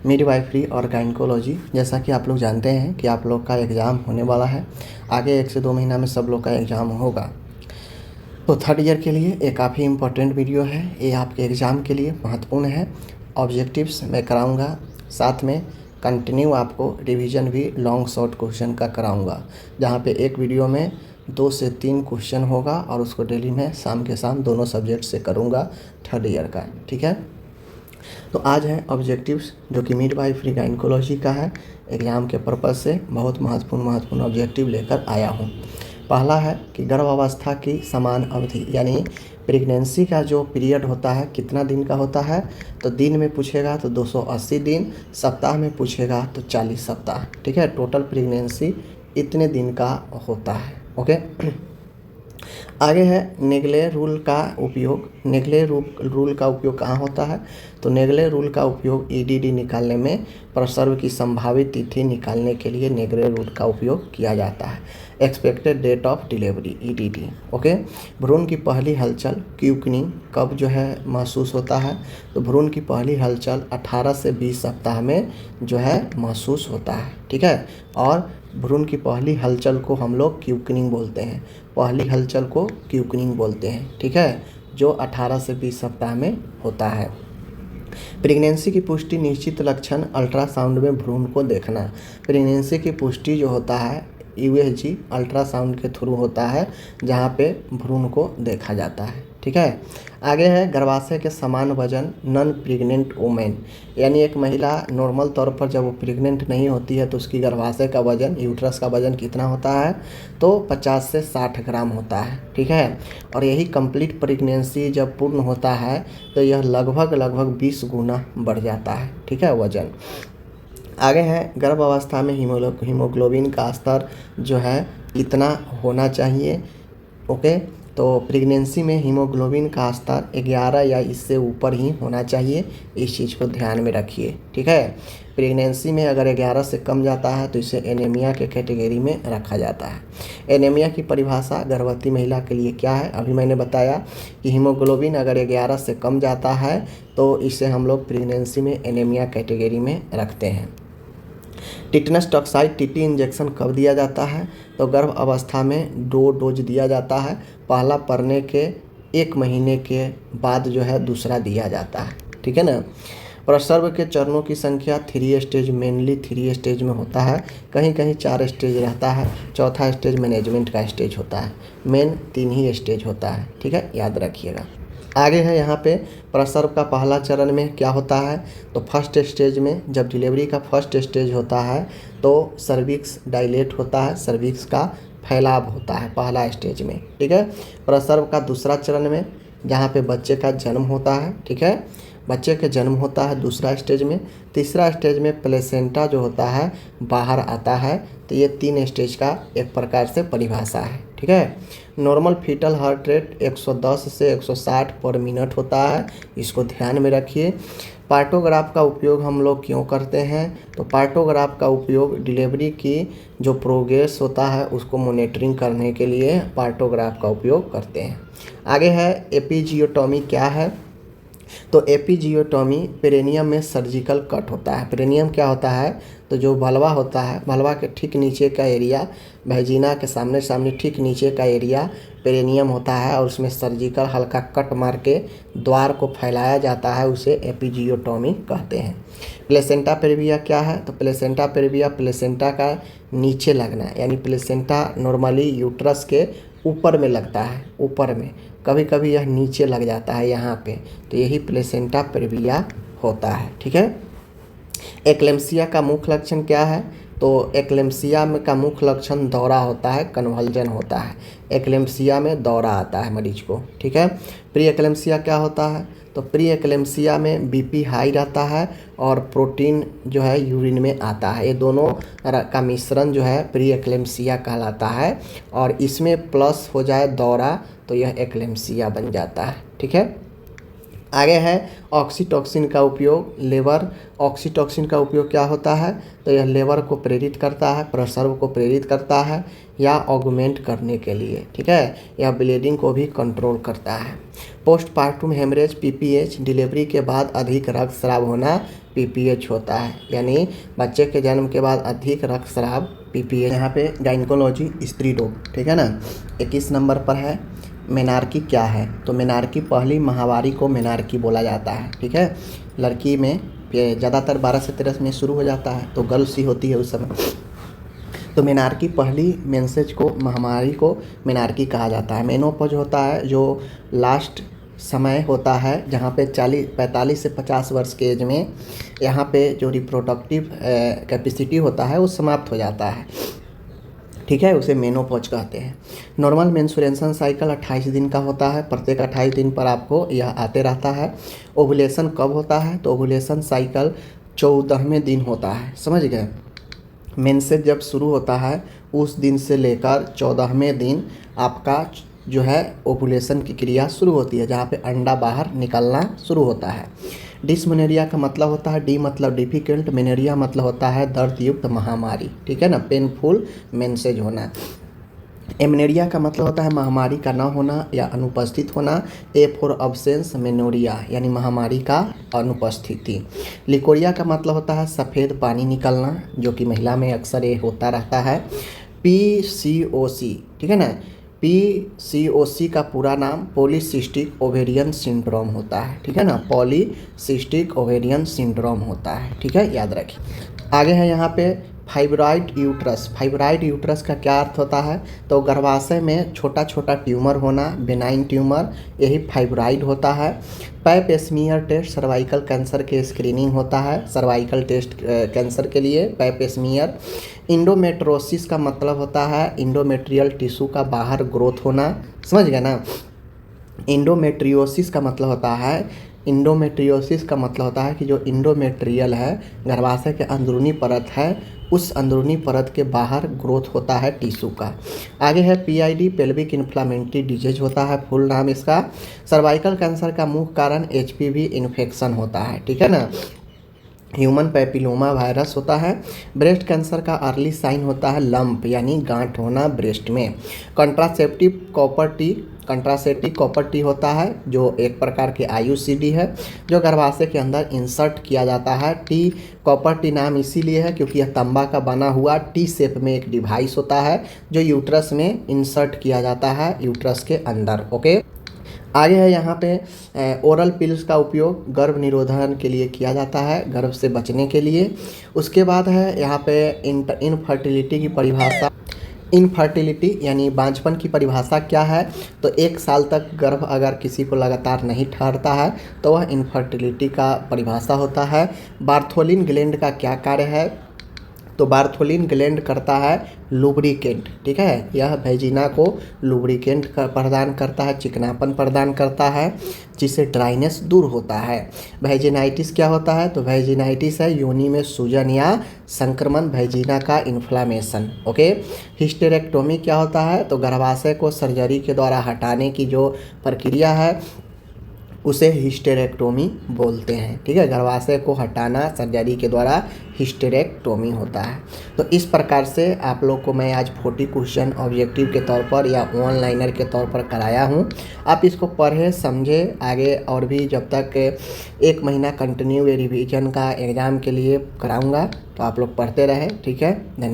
Midwifery और gynaecology. जैसा कि आप लोग जानते हैं कि आप लोग का एग्ज़ाम होने वाला है, आगे 1 से 2 महीना में सब लोग का एग्ज़ाम होगा। तो थर्ड ईयर के लिए ये काफ़ी इम्पोर्टेंट वीडियो है, ये आपके एग्ज़ाम के लिए महत्वपूर्ण है। ऑब्जेक्टिव्स मैं कराऊंगा, साथ में कंटिन्यू आपको रिवीजन भी लॉन्ग शॉर्ट क्वेश्चन का कराऊंगा, जहाँ पे एक वीडियो में 2 से 3 क्वेश्चन होगा और उसको डेली मैं शाम के शाम दोनों सब्जेक्ट से करूँगा थर्ड ईयर का। ठीक है, तो आज है ऑब्जेक्टिव्स जो कि मिडवाइफरी गायनेकोलॉजी का है। एग्ज़ाम के पर्पज़ से बहुत महत्वपूर्ण ऑब्जेक्टिव लेकर आया हूँ। पहला है कि गर्भावस्था की समान अवधि, यानी प्रेगनेंसी का जो पीरियड होता है कितना दिन का होता है। तो दिन में पूछेगा तो 280 दिन, सप्ताह में पूछेगा तो 40 सप्ताह। ठीक है, टोटल प्रेगनेंसी इतने दिन का होता है। ओके, आगे है नेगले रूल का उपयोग। नेगले रूल का उपयोग कहाँ होता है? तो नेगले रूल का उपयोग ईडीडी निकालने में, प्रसव की संभावित तिथि निकालने के लिए नेगले रूल का उपयोग किया जाता है। Expected date of delivery, EDD. Okay, भ्रूण की पहली हलचल क्यूकनिंग कब जो है महसूस होता है? तो भ्रूण की पहली हलचल 18 से 20 सप्ताह में जो है महसूस होता है। ठीक है, और भ्रूण की पहली हलचल को हम लोग क्यूकनिंग बोलते हैं, पहली हलचल को क्यूकनिंग बोलते हैं। ठीक है, जो 18 से 20 सप्ताह में होता है। प्रेगनेंसी की पुष्टि निश्चित लक्षण अल्ट्रासाउंड में भ्रूण को देखना। प्रेगनेंसी की पुष्टि जो होता है यूएसजी अल्ट्रासाउंड के थ्रू होता है, जहाँ पे भ्रूण को देखा जाता है। ठीक है, आगे है गर्भाशय के समान वजन नॉन प्रेग्नेंट वुमेन, यानी एक महिला नॉर्मल तौर पर जब वो प्रेग्नेंट नहीं होती है तो उसकी गर्भाशय का वजन, यूट्रस का वजन कितना होता है? तो 50 से 60 ग्राम होता है। ठीक है, और यही कंप्लीट प्रेगनेंसी जब पूर्ण होता है तो यह लगभग 20 गुना बढ़ जाता है। ठीक है, वजन। आगे है गर्भ अवस्था में हीमोग्लोबिन का स्तर जो है इतना होना चाहिए। ओके, तो प्रेगनेंसी में हीमोग्लोबिन का स्तर 11 या इससे ऊपर ही होना चाहिए, इस चीज़ को ध्यान में रखिए। ठीक है, प्रेगनेंसी में अगर 11 से कम जाता है तो इसे एनीमिया के कैटेगरी में रखा जाता है। एनीमिया की परिभाषा गर्भवती महिला के लिए क्या है? अभी मैंने बताया कि हीमोग्लोबिन अगर 11 से कम जाता है तो इसे हम लोग प्रेगनेंसी में एनीमिया कैटेगरी में रखते हैं। टिटनस टॉक्साइड टीटी इंजेक्शन कब दिया जाता है? तो गर्भ अवस्था में 2 डोज दिया जाता है, पहला पड़ने के 1 महीने के बाद जो है दूसरा दिया जाता है। ठीक है ना। प्रसव के चरणों की संख्या 3 स्टेज, मेनली 3 स्टेज में होता है, कहीं कहीं 4 स्टेज रहता है। चौथा स्टेज मैनेजमेंट का स्टेज होता है, मेन 3 ही स्टेज होता है। ठीक है, याद रखिएगा। आगे है यहाँ पे प्रसव का पहला चरण में क्या होता है? तो फर्स्ट स्टेज में जब डिलीवरी का फर्स्ट स्टेज होता है तो सर्विक्स डायलेट होता है, सर्विक्स का फैलाव होता है पहला स्टेज में। ठीक है, प्रसव का दूसरा चरण में जहाँ पे बच्चे का जन्म होता है। ठीक है, बच्चे का जन्म होता है दूसरा स्टेज में। तीसरा स्टेज में प्लेसेंटा जो होता है बाहर आता है। तो ये 3 स्टेज का एक प्रकार से परिभाषा है। ठीक है, नॉर्मल फीटल हार्ट रेट 110 से 160 पर मिनट होता है, इसको ध्यान में रखिए। पार्टोग्राफ का उपयोग हम लोग क्यों करते हैं? तो पार्टोग्राफ का उपयोग डिलीवरी की जो प्रोग्रेस होता है उसको मॉनिटरिंग करने के लिए पार्टोग्राफ का उपयोग करते हैं। आगे है एपिजियोटॉमी क्या है? तो एपिजियोटॉमी पेरिनियम में सर्जिकल कट होता है। पेरिनियम क्या होता है? तो जो भलवा होता है, भलवा के ठीक नीचे का एरिया, वैजिना के सामने ठीक नीचे का एरिया पेरिनियम होता है और उसमें सर्जिकल हल्का कट मार के द्वार को फैलाया जाता है, उसे एपिजियोटॉमी कहते हैं। प्लेसेंटा पेरिविया क्या है? तो प्लेसेंटा पेरिविया प्लेसेंटा का नीचे लगना, यानी प्लेसेंटा नॉर्मली यूट्रस के ऊपर में लगता है, ऊपर में, कभी कभी यह नीचे लग जाता है यहाँ पे, तो यही प्लेसेंटा पेरिविया होता है। ठीक है, एक्लेम्सिया का मुख्य लक्षण क्या है? तो एक्लेम्सिया में का मुख्य लक्षण दौरा होता है, कन्वल्जन होता है। एक्लेम्सिया में दौरा आता है मरीज को। ठीक है, प्री एक्लेम्सिया क्या होता है? तो प्री एक्लेम्सिया में बीपी हाई रहता है और प्रोटीन जो है यूरिन में आता है, ये दोनों का मिश्रण जो है प्री एक्लेम्सिया कहलाता है, और इसमें प्लस हो जाए दौरा तो यह एक्लेम्सिया बन जाता है। ठीक है, आगे है ऑक्सीटॉक्सिन का उपयोग। लेबर ऑक्सीटॉक्सिन का उपयोग क्या होता है? तो यह लेबर को प्रेरित करता है, प्रसव को प्रेरित करता है या ऑगमेंट करने के लिए। ठीक है, यह ब्लीडिंग को भी कंट्रोल करता है। पोस्टपार्टम हेमरेज पीपीएच, डिलीवरी के बाद अधिक रक्तस्राव होना PPH होता है, यानी बच्चे के जन्म के बाद अधिक रक्तस्राव PPH। यहाँ पे गायनिकोलॉजी स्त्री रोग, ठीक है ना। 21 नंबर पर है मेनार्की क्या है, तो मेनार्की पहली माहवारी को मेनार्की बोला जाता है, ठीक है। लड़की में ज़्यादातर 12 से 13 में शुरू हो जाता है, तो गर्ल सी होती है उस समय। तो मेनार्की पहली मेंसेज को महामारी को मेनार्की कहा जाता है। मेनोपॉज होता है जो लास्ट समय होता है जहाँ पे 45 से 50 वर्ष के एज में यहाँ पे जो रिप्रोडक्टिव कैपेसिटी होता है वो समाप्त हो जाता है, ठीक है, उसे मेनोपॉज कहते हैं। नॉर्मल मेंस्ट्रुएशन साइकिल 28 दिन का होता है, प्रत्येक 28 दिन पर आपको यह आते रहता है। ओवुलेशन कब होता है, तो ओवुलेशन साइकिल 14वें दिन होता है, समझ गए। मेंसेज जब शुरू होता है उस दिन से लेकर 14वें दिन आपका जो है ओवुलेशन की क्रिया शुरू होती है, जहाँ पे अंडा बाहर निकलना शुरू होता है। डिस्मेनोरिया का मतलब होता है, डी मतलब डिफिकल्ट, मेनोरिया मतलब होता है दर्द युक्त महामारी, ठीक है ना, पेनफुल मेंसेज होना। एमेनेरिया का मतलब होता है महामारी का ना होना या अनुपस्थित होना। ए फॉर अब्सेंस मेनोरिया यानी महामारी का अनुपस्थिति। लिकोरिया का मतलब होता है सफ़ेद पानी निकलना, जो कि महिला में अक्सर ये होता रहता है। PCOC, ठीक है ना, PCOC का पूरा नाम पॉलीसिस्टिक ओवेरियन सिंड्रोम होता है, ठीक है ना, पॉलीसिस्टिक ओवेरियन सिंड्रोम होता है, ठीक है, याद रखिए। आगे है यहाँ पे फाइब्रॉइड यूट्रस। फाइब्रॉइड यूट्रस का क्या अर्थ होता है, तो गर्भाशय में छोटा छोटा ट्यूमर होना, बेनाइन ट्यूमर, यही फाइब्रॉइड होता है। Pap smear test cervical cancer के स्क्रीनिंग होता है, सर्वाइकल टेस्ट कैंसर के लिए पैप स्मीयर। इंडोमेट्रोसिस का मतलब होता है इंडोमेट्रियल टिश्यू का बाहर ग्रोथ होना, समझ गए ना। इंडोमेट्रियोसिस का मतलब होता है कि जो इंडोमेट्रियल है गर्भाशय के अंदरूनी परत है, उस अंदरूनी परत के बाहर ग्रोथ होता है टिश्यू का। आगे है PID पेल्विक इन्फ्लामेटरी डिजीज होता है, फुल नाम इसका। सर्वाइकल कैंसर का मुख्य कारण HPV इन्फेक्शन होता है, ठीक है ना। ह्यूमन पैपिलोमा वायरस होता है। ब्रेस्ट कैंसर का अर्ली साइन होता है लंप यानी गांठ होना ब्रेस्ट में। कंट्रासेप्टिव कॉपर टी होता है, जो एक प्रकार के IUCD है, जो गर्भाशय के अंदर इंसर्ट किया जाता है। कॉपर टी नाम इसीलिए है क्योंकि यह तांबा का बना हुआ T शेप में एक डिवाइस होता है जो यूट्रस में इंसर्ट किया जाता है यूट्रस के अंदर, ओके। आगे है यहाँ पे ओरल पिल्स का उपयोग गर्भ निरोधन के लिए किया जाता है, गर्भ से बचने के लिए। उसके बाद है यहाँ पे इनफर्टिलिटी की परिभाषा। इनफर्टिलिटी यानी बांझपन की परिभाषा क्या है, तो 1 साल तक गर्भ अगर किसी को लगातार नहीं ठहरता है तो वह इनफर्टिलिटी का परिभाषा होता है। बार्थोलिन ग्लैंड का क्या कार्य है, तो बार्थोलिन ग्लैंड करता है लुब्रिकेंट, ठीक है, यह वेजिना को लुब्रिकेंट प्रदान करता है, चिकनापन प्रदान करता है, जिससे ड्राइनेस दूर होता है। वेजिनाइटिस क्या होता है, तो वेजिनाइटिस है योनि में सूजन या संक्रमण, वेजिना का इन्फ्लामेशन, ओके। हिस्टेरेक्टोमी क्या होता है, तो गर्भाशय को सर्जरी के द्वारा हटाने की जो प्रक्रिया है उसे हिस्टेरेक्टोमी बोलते हैं, ठीक है, गर्भाशय को हटाना सर्जरी के द्वारा हिस्टेरेक्टोमी होता है। तो इस प्रकार से आप लोग को मैं आज 40 क्वेश्चन ऑब्जेक्टिव के तौर पर या वन लाइनर के तौर पर कराया हूँ। आप इसको पढ़े समझे, आगे और भी जब तक 1 महीना कंटिन्यू रिवीजन का एग्ज़ाम के लिए कराऊँगा, तो आप लोग पढ़ते रहें, ठीक है, धन्यवाद।